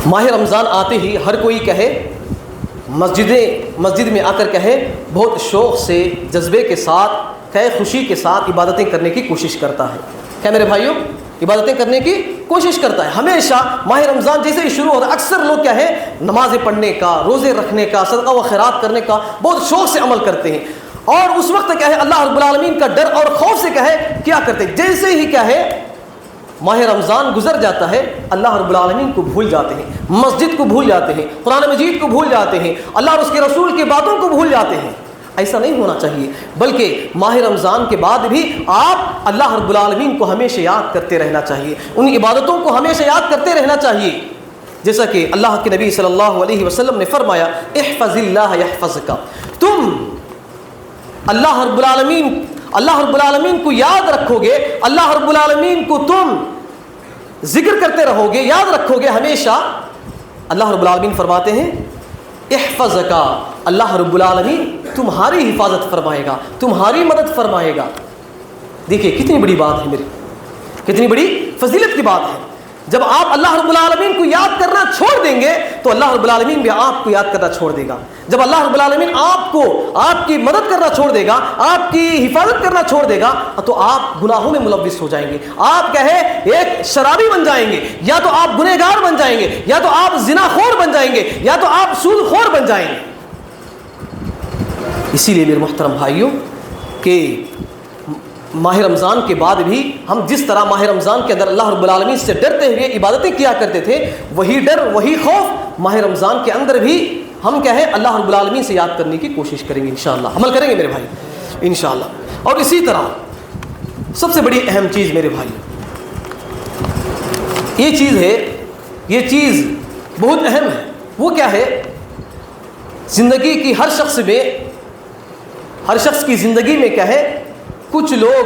ماہ رمضان آتے ہی ہر کوئی کہے مسجد میں آ کر کہے بہت شوق سے، جذبے کے ساتھ، کہے خوشی کے ساتھ عبادتیں کرنے کی کوشش کرتا ہے. کیا میرے بھائیوں؟ عبادتیں کرنے کی کوشش کرتا ہے. ہمیشہ ماہ رمضان جیسے ہی شروع ہوتا ہے اکثر لوگ کیا ہے نمازیں پڑھنے کا، روزے رکھنے کا، صدقہ و خیرات کرنے کا بہت شوق سے عمل کرتے ہیں، اور اس وقت کیا ہے اللہ رب العالمین کا ڈر اور خوف سے کہے کیا کرتے ہیں. جیسے ہی کیا ہے ماہ رمضان گزر جاتا ہے اللہ رب العالمین کو بھول جاتے ہیں، مسجد کو بھول جاتے ہیں، قرآن مجید کو بھول جاتے ہیں، اللہ اور اس کے رسول کی باتوں کو بھول جاتے ہیں. ایسا نہیں ہونا چاہیے، بلکہ ماہ رمضان کے بعد بھی آپ اللہ رب العالمین کو ہمیشہ یاد کرتے رہنا چاہیے، ان عبادتوں کو ہمیشہ یاد کرتے رہنا چاہیے. جیسا کہ اللہ کے نبی صلی اللہ علیہ وسلم نے فرمایا احفظ اللہ یحفظک. تم اللہ رب العالمین کو یاد رکھو گے، اللہ رب العالمین کو تم ذکر کرتے رہو گے، یاد رکھو گے ہمیشہ. اللہ رب العالمین فرماتے ہیں احفظک، اللہ رب العالمین تمہاری حفاظت فرمائے گا، تمہاری مدد فرمائے گا. دیکھیے کتنی بڑی بات ہے میری، کتنی بڑی فضیلت کی بات ہے. جب آپ اللہ رب العالمین کو یاد کرنا چھوڑ دیں گے تو اللہ رب العالمین بھی آپ کو یاد کرنا چھوڑ دے گا. جب اللہ رب العالمین آپ کو، آپ کی مدد کرنا چھوڑ دے گا، آپ کی حفاظت کرنا چھوڑ دے گا تو آپ گناہوں میں ملوث ہو جائیں گے. آپ کہے ایک شرابی بن جائیں گے، یا تو آپ گنہگار بن جائیں گے، یا تو آپ زنا خور بن جائیں گے، یا تو آپ سود خور بن جائیں گے. اسی لیے میرے محترم بھائیوں کہ ماہ رمضان کے بعد بھی ہم جس طرح ماہ رمضان کے اندر اللہ رب العالمین سے ڈرتے ہوئے عبادتیں کیا کرتے تھے، وہی ڈر وہی خوف ماہ رمضان کے اندر بھی ہم کیا ہے اللہ رب العالمین سے یاد کرنے کی کوشش کریں گے، انشاءاللہ عمل کریں گے میرے بھائی انشاءاللہ۔ اور اسی طرح سب سے بڑی اہم چیز میرے بھائی یہ چیز ہے، یہ چیز بہت اہم ہے، وہ کیا ہے؟ زندگی کی ہر شخص کی زندگی میں کیا ہے، کچھ لوگ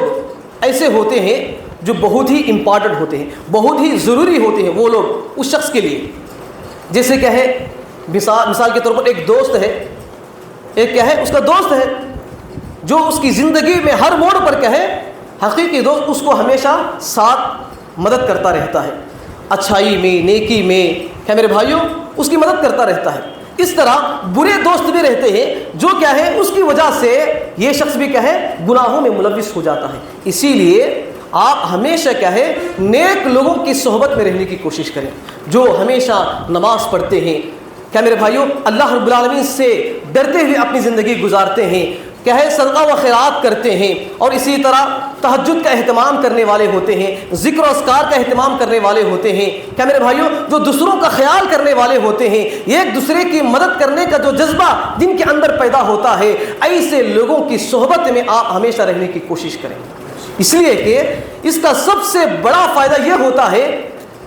ایسے ہوتے ہیں جو بہت ہی امپورٹنٹ ہوتے ہیں، بہت ہی ضروری ہوتے ہیں وہ لوگ اس شخص کے لیے۔ جیسے کیا ہے، مثال کے طور پر ایک دوست ہے، ایک کیا ہے اس کا دوست ہے جو اس کی زندگی میں ہر موڑ پر کیا ہے حقیقی دوست اس کو ہمیشہ ساتھ مدد کرتا رہتا ہے، اچھائی میں نیکی میں، کیا میرے بھائیوں اس کی مدد کرتا رہتا ہے۔ اس طرح برے دوست بھی رہتے ہیں جو کیا ہے اس کی وجہ سے یہ شخص بھی کیا ہے گناہوں میں ملوث ہو جاتا ہے۔ اسی لیے آپ ہمیشہ کیا ہے نیک لوگوں کی صحبت میں رہنے کی کوشش کریں، جو ہمیشہ نماز پڑھتے ہیں، کیا میرے بھائیوں اللہ رب العالمین سے ڈرتے ہوئے اپنی زندگی گزارتے ہیں، کیا ہے صدقہ و خیرات کرتے ہیں، اور اسی طرح تہجد کا اہتمام کرنے والے ہوتے ہیں، ذکر و اذکار کا اہتمام کرنے والے ہوتے ہیں، کیا میرے بھائیوں جو دوسروں کا خیال کرنے والے ہوتے ہیں، ایک دوسرے کی مدد کرنے کا جو جذبہ جن کے اندر پیدا ہوتا ہے، ایسے لوگوں کی صحبت میں آپ ہمیشہ رہنے کی کوشش کریں، اس لیے کہ اس کا سب سے بڑا فائدہ یہ ہوتا ہے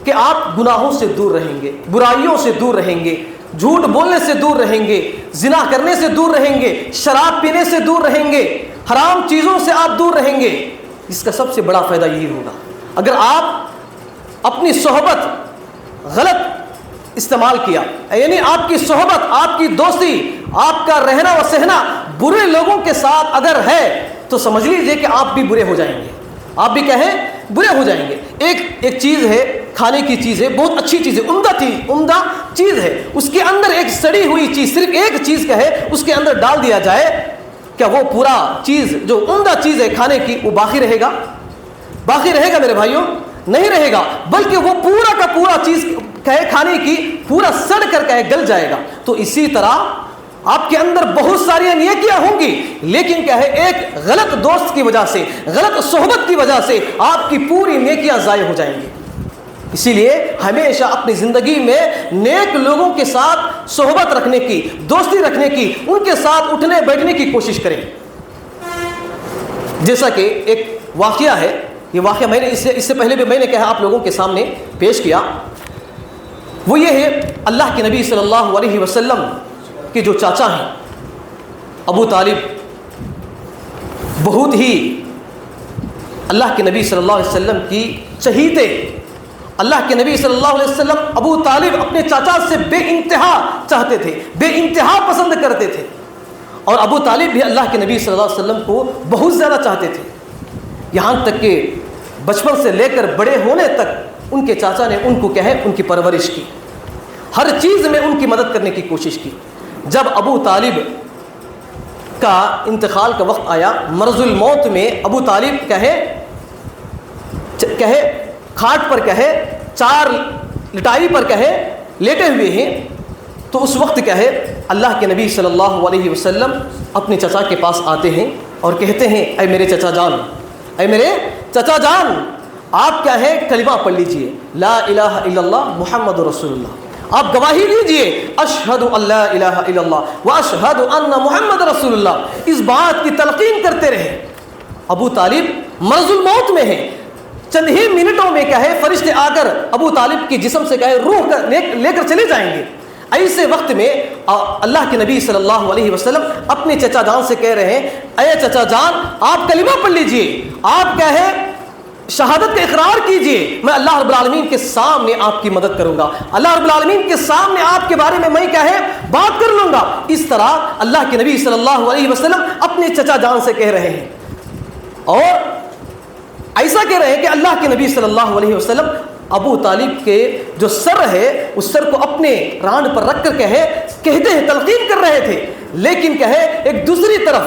کہ آپ گناہوں سے دور رہیں گے، برائیوں سے دور رہیں گے، جھوٹ بولنے سے دور رہیں گے، زنا کرنے سے دور رہیں گے، شراب پینے سے دور رہیں گے، حرام چیزوں سے آپ دور رہیں گے۔ اس کا سب سے بڑا فائدہ یہی ہوگا۔ اگر آپ اپنی صحبت غلط استعمال کیا، یعنی آپ کی صحبت، آپ کی دوستی، آپ کا رہنا و سہنا برے لوگوں کے ساتھ اگر ہے تو سمجھ لیجئے کہ آپ بھی برے ہو جائیں گے، آپ بھی کہیں برے ہو جائیں گے۔ ایک چیز ہے، کھانے کی چیز ہے، بہت اچھی چیز ہے، عمدہ چیز ہے، اس کے اندر ایک سڑی ہوئی چیز، صرف ایک چیز کا ہے اس کے اندر ڈال دیا جائے، کیا وہ پورا چیز جو عمدہ چیز ہے کھانے کی وہ باقی رہے گا؟ باقی رہے گا میرے بھائیوں؟ نہیں رہے گا، بلکہ وہ پورا کا پورا چیز کہے کھانے کی پورا سڑ کر کہے گل جائے گا۔ تو اسی طرح آپ کے اندر بہت ساری نیکیاں ہوں گی، لیکن کیا ہے ایک غلط دوست کی وجہ سے، غلط صحبت کی وجہ سے آپ کی پوری نیکیاں ضائع ہو جائیں گی۔ اسی لیے ہمیشہ اپنی زندگی میں نیک لوگوں کے ساتھ صحبت رکھنے کی، دوستی رکھنے کی، ان کے ساتھ اٹھنے بیٹھنے کی کوشش کریں۔ جیسا کہ ایک واقعہ ہے، یہ واقعہ میں نے اس سے پہلے بھی میں نے کہا آپ لوگوں کے سامنے پیش کیا، وہ یہ ہے اللہ کے نبی صلی اللہ علیہ وسلم کے جو چاچا ہیں ابو طالب، بہت ہی اللہ کے نبی صلی اللہ علیہ وسلم کی چہیتے، اللہ کے نبی صلی اللہ علیہ وسلم ابو طالب اپنے چاچا سے بے انتہا چاہتے تھے، بے انتہا پسند کرتے تھے، اور ابو طالب بھی اللہ کے نبی صلی اللہ علیہ وسلم کو بہت زیادہ چاہتے تھے، یہاں تک کہ بچپن سے لے کر بڑے ہونے تک ان کے چاچا نے ان کو کیا ہے ان کی پرورش کی، ہر چیز میں ان کی مدد کرنے کی کوشش کی۔ جب ابو طالب کا انتقال کا وقت آیا، مرض الموت میں ابو طالب کہے کھاٹ پر کہے چار لٹائی پر کہے لیٹے ہوئے ہیں، تو اس وقت کہے اللہ کے نبی صلی اللہ علیہ وسلم اپنے چچا کے پاس آتے ہیں اور کہتے ہیں اے میرے چچا جان، اے میرے چچا جان، آپ کیا ہے کلمہ پڑھ لیجئے، لا الہ الا اللہ محمد رسول اللہ، آپ گواہی دیجئے اشہد ان لا الہ الا اللہ واشہد ان محمد رسول اللہ، اس بات کی تلقین کرتے رہے۔ ابو طالب مرض الموت میں ہے، چند ہی منٹوں میں کیا ہے فرشتے آ کر ابو طالب کے جسم سے کہے روح لے کر چلے جائیں گے۔ ایسے وقت میں اللہ کے نبی صلی اللہ علیہ وسلم اپنے چچا جان سے کہہ رہے ہیں اے چچا جان آپ کلمہ پڑھ لیجئے، آپ کیا ہے شہادت کا اقرار کیجئے، میں اللہ رب العالمین کے سامنے آپ کی مدد کروں گا، اللہ رب العالمین کے سامنے آپ کے بارے میں کیا ہے بات کر لوں گا۔ اس طرح اللہ کے نبی صلی اللہ علیہ وسلم اپنے چچا جان سے کہہ رہے ہیں، اور ایسا کہہ رہے ہیں کہ اللہ کے نبی صلی اللہ علیہ وسلم ابو طالب کے جو سر ہے اس سر کو اپنے ران پر رکھ کر کہتے ہیں تلقین کر رہے تھے، لیکن کہے ایک دوسری طرف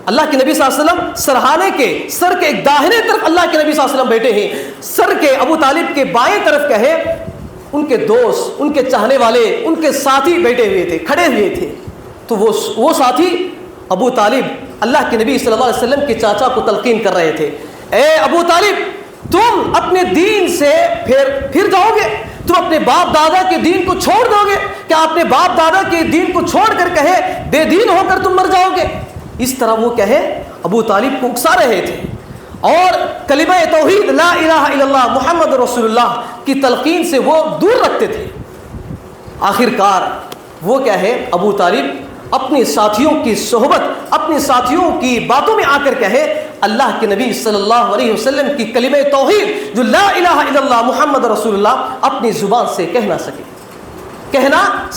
اللہ کے نبی صلی اللہ علیہ وسلم سرہانے کے سر کے ایک داہنے طرف اللہ کے نبی صلی اللہ علیہ وسلم بیٹھے ہیں، سر کے ابو طالب کے بائیں طرف کہے ان کے دوست، ان کے چاہنے والے، ان کے ساتھی بیٹھے ہوئے تھے، کھڑے ہوئے تھے، تو وہ ساتھی ابو طالب اللہ کے نبی صلی اللہ علیہ وسلم کے چاچا کو تلقین کر رہے تھے، اے ابو طالب تم اپنے دین سے پھر جاؤ گے؟ تم اپنے باپ دادا کے دین کو چھوڑ دو گے؟ کیا اپنے باپ دادا کے دین کو چھوڑ کر کہے بے دین ہو کر تم مر جاؤ گے؟ اس طرح وہ کہے ابو طالب کو اکسا رہے تھے اور کلمہ توحید لا الہ الا اللہ محمد رسول اللہ کی تلقین سے وہ دور رکھتے تھے۔ آخر کار وہ کیا ہے، ابو طالب اپنے ساتھیوں کی صحبت، اپنے ساتھیوں کی باتوں میں آ کر کہے اللہ کے نبی صلی اللہ علیہ وسلم کی کلمہ توحید جو لا الہ الا اللہ محمد رسول اللہ اپنی زبان سے کہہ نہ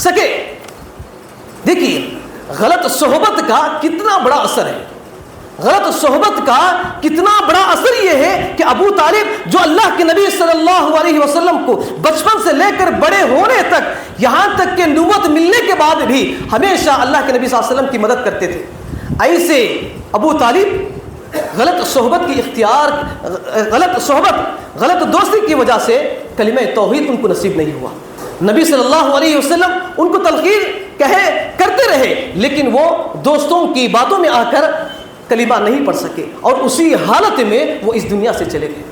سکے۔ دیکھیے غلط صحبت کا کتنا بڑا اثر ہے، غلط صحبت کا کتنا بڑا اثر یہ ہے کہ ابو طالب جو اللہ کے نبی صلی اللہ علیہ وسلم کو بچپن سے لے کر بڑے ہونے تک، یہاں تک کہ نبوت ملنے کے بعد بھی ہمیشہ اللہ کے نبی صلی اللہ علیہ وسلم کی مدد کرتے تھے، ایسے ابو طالب غلط صحبت کی غلط صحبت، غلط دوستی کی وجہ سے کلمہ توحید ان کو نصیب نہیں ہوا۔ نبی صلی اللہ علیہ وسلم ان کو تلقین کرتے رہے لیکن وہ دوستوں کی باتوں میں آ کر کلمہ نہیں پڑھ سکے اور اسی حالت میں وہ اس دنیا سے چلے گئے۔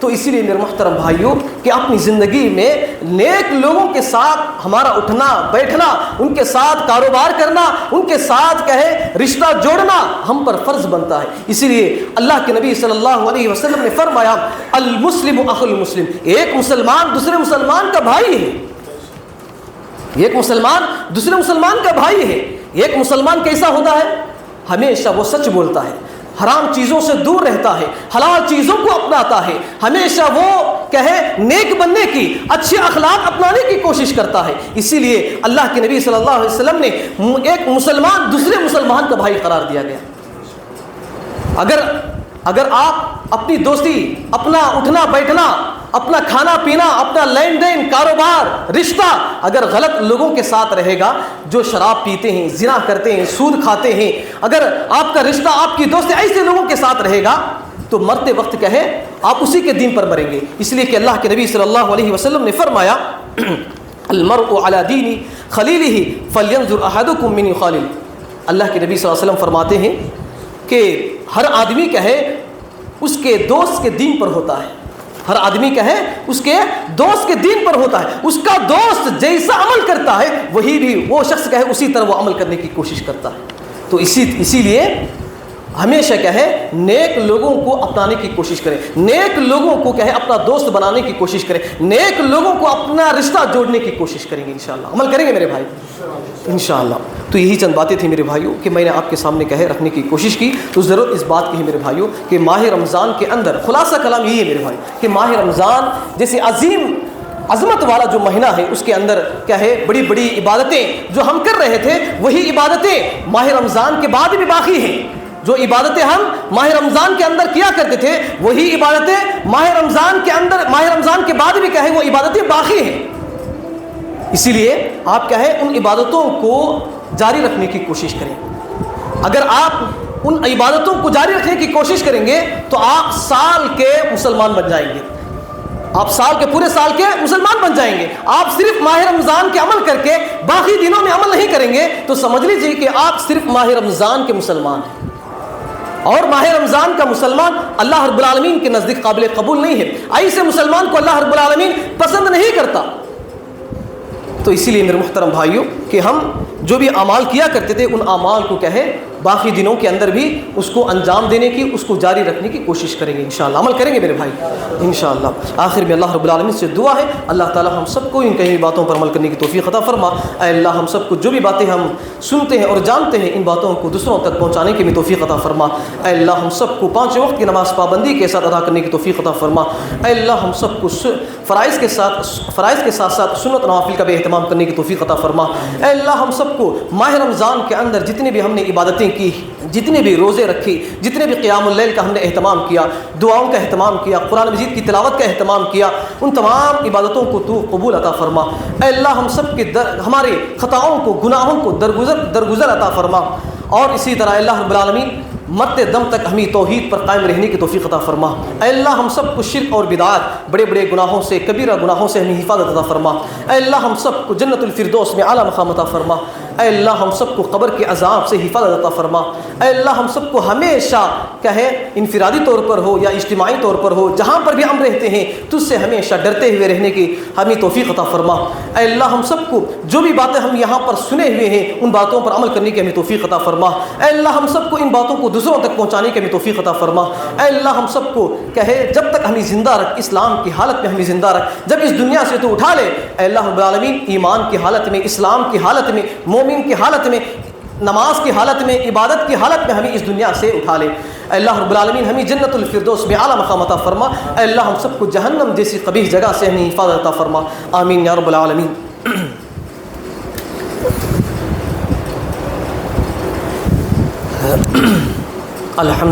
تو اسی لیے میرے محترم بھائیوں کہ اپنی زندگی میں نیک لوگوں کے ساتھ ہمارا اٹھنا بیٹھنا، ان کے ساتھ کاروبار کرنا، ان کے ساتھ رشتہ جوڑنا ہم پر فرض بنتا ہے۔ اسی لیے اللہ کے نبی صلی اللہ علیہ وسلم نے فرمایا المسلم اخو المسلم، ایک مسلمان دوسرے مسلمان کا بھائی ہے، ایک مسلمان دوسرے مسلمان کا بھائی ہے۔ ایک مسلمان کیسا ہوتا ہے؟ ہمیشہ وہ سچ بولتا ہے، حرام چیزوں سے دور رہتا ہے، حلال چیزوں کو اپناتا ہے، ہمیشہ وہ نیک بننے کی، اچھے اخلاق اپنانے کی کوشش کرتا ہے۔ اسی لیے اللہ کے نبی صلی اللہ علیہ وسلم نے ایک مسلمان دوسرے مسلمان کا بھائی قرار دیا گیا۔ اگر آپ اپنی دوستی، اپنا اٹھنا بیٹھنا، اپنا کھانا پینا، اپنا لین دین، کاروبار، رشتہ اگر غلط لوگوں کے ساتھ رہے گا جو شراب پیتے ہیں، زنا کرتے ہیں، سود کھاتے ہیں، اگر آپ کا رشتہ، آپ کی دوستی ایسے لوگوں کے ساتھ رہے گا تو مرتے وقت آپ اسی کے دین پر مریں گے۔ اس لیے کہ اللہ کے نبی صلی اللہ علیہ وسلم نے فرمایا المرء علی دین خلیلہ فلینظر احدکم من یخالل۔ اللہ کے نبی صلی اللہ علیہ وسلم فرماتے ہیں کہ ہر آدمی اس کے دوست کے دین پر ہوتا ہے، ہر آدمی اس کے دوست کے دین پر ہوتا ہے، اس کا دوست جیسا عمل کرتا ہے وہ شخص اسی طرح وہ عمل کرنے کی کوشش کرتا ہے۔ تو اسی لیے ہمیشہ نیک لوگوں کو اپنانے کی کوشش کریں، نیک لوگوں کو اپنا دوست بنانے کی کوشش کریں، نیک لوگوں کو اپنا رشتہ جوڑنے کی کوشش کریں گے، انشاءاللہ عمل کریں گے میرے بھائی انشاءاللہ۔ تو یہی چند باتیں تھیں میرے بھائیوں کہ میں نے آپ کے سامنے رکھنے کی کوشش کی۔ تو ضرور اس بات کی ہے میرے بھائیوں کہ ماہ رمضان کے اندر خلاصہ کلام یہی ہے میرے بھائی کہ ماہ رمضان جیسے عظمت والا جو مہینہ ہے اس کے اندر بڑی بڑی عبادتیں جو ہم کر رہے تھے وہی عبادتیں ماہ رمضان کے بعد بھی باقی ہیں۔ جو عبادتیں ہم ماہ رمضان کے اندر کیا کرتے تھے وہی عبادتیں ماہ رمضان کے بعد بھی وہ عبادتیں باقی ہیں۔ اسی لیے آپ ان عبادتوں کو جاری رکھنے کی کوشش کریں۔ اگر آپ ان عبادتوں کو جاری رکھنے کی کوشش کریں گے تو آپ سال کے مسلمان بن جائیں گے، آپ پورے سال کے مسلمان بن جائیں گے۔ آپ صرف ماہ رمضان کے عمل کر کے باقی دنوں میں عمل نہیں کریں گے تو سمجھ لیجیے کہ آپ صرف ماہ رمضان کے مسلمان ہیں، اور ماہ رمضان کا مسلمان اللہ رب العالمین کے نزدیک قابل قبول نہیں ہے۔ ایسے مسلمان کو اللہ رب العالمین پسند نہیں کرتا۔ تو اسی لیے میرے محترم بھائیوں کہ ہم جو بھی اعمال کیا کرتے تھے ان اعمال کو باقی دنوں کے اندر بھی اس کو انجام دینے کی، اس کو جاری رکھنے کی کوشش کریں گے، انشاءاللہ عمل کریں گے میرے بھائی انشاءاللہ۔ آخر میں اللہ رب العالمین سے دعا ہے اللہ تعالی ہم سب کو ان کئی باتوں پر عمل کرنے کی توفیق عطا فرما۔ اے اللہ ہم سب کو جو بھی باتیں ہم سنتے ہیں اور جانتے ہیں ان باتوں کو دوسروں تک پہنچانے کی بھی توفیق عطا فرما۔ اے اللہ ہم سب کو 5 وقت کی نماز پابندی کے ساتھ ادا کرنے کی توفیق عطا فرما۔ اے اللہ ہم سب کو فرائض کے ساتھ ساتھ سنت نوافل کا بھی اہتمام کرنے کی توفیق عطا فرما۔ اے اللہ ہم سب کو ماہ رمضان کے اندر جتنے بھی ہم نے عبادتیں کی، جتنے بھی روزے رکھے، جتنے بھی قیام اللیل کا ہم نے اہتمام کیا، دعاؤں کا اہتمام کیا، قرآن مجید کی تلاوت کا اہتمام کیا، ان تمام عبادتوں کو تو قبول عطا فرما۔ اے اللہ ہم سب کے ہمارے خطاؤں کو، گناہوں کو درگزر عطا فرما، اور اسی طرح اللہ رب العالمین مرتے دم تک ہمیں توحید پر قائم رہنے کی توفیق عطا فرما۔ اے اللہ ہم سب کو شرک اور بدعات، بڑے بڑے گناہوں سے، کبیرہ گناہوں سے ہمیں حفاظت عطا فرما۔ اے اللہ ہم سب کو جنت الفردوس میں اعلیٰ مقام عطا فرما۔ اے اللہ ہم سب کو قبر کے عذاب سے حفاظت عطا فرما، اے اللہ ہم سب کو ہمیشہ کہے انفرادی طور پر ہو یا اجتماعی طور پر ہو، جہاں پر بھی ہم رہتے ہیں تجھ سے ہمیشہ ڈرتے ہوئے رہنے کی ہمیں توفیق عطا فرما۔ اے اللہ ہم سب کو جو بھی باتیں ہم یہاں پر سنے ہوئے ہیں ان باتوں پر عمل کرنے کی ہمیں توفیق عطا فرما۔ اے اللہ ہم سب کو ان باتوں کو دوسروں تک پہنچانے کی ہمیں توفیق عطا فرما۔ اے اللہ ہم سب کو کہے جب تک ہمیں زندہ رکھ، اسلام کی حالت میں ہمیں زندہ رکھ، جب اس دنیا سے تو اٹھا لے اے اللہ رب العالمین ایمان کی حالت میں، اسلام کی حالت میں، مومن کی حالت میں، نماز کی حالت میں، عبادت کی حالت میں ہمیں اس دنیا سے اٹھا لے۔ اے اللہ رب العالمین ہمیں جنت الفردوس میں اعلیٰ مقام عطا فرما۔ اے اللہ ہم سب کو جہنم جیسی قبیح جگہ سے ہمیں حفاظت عطا فرما، آمین یا رب العالمین۔ الحمد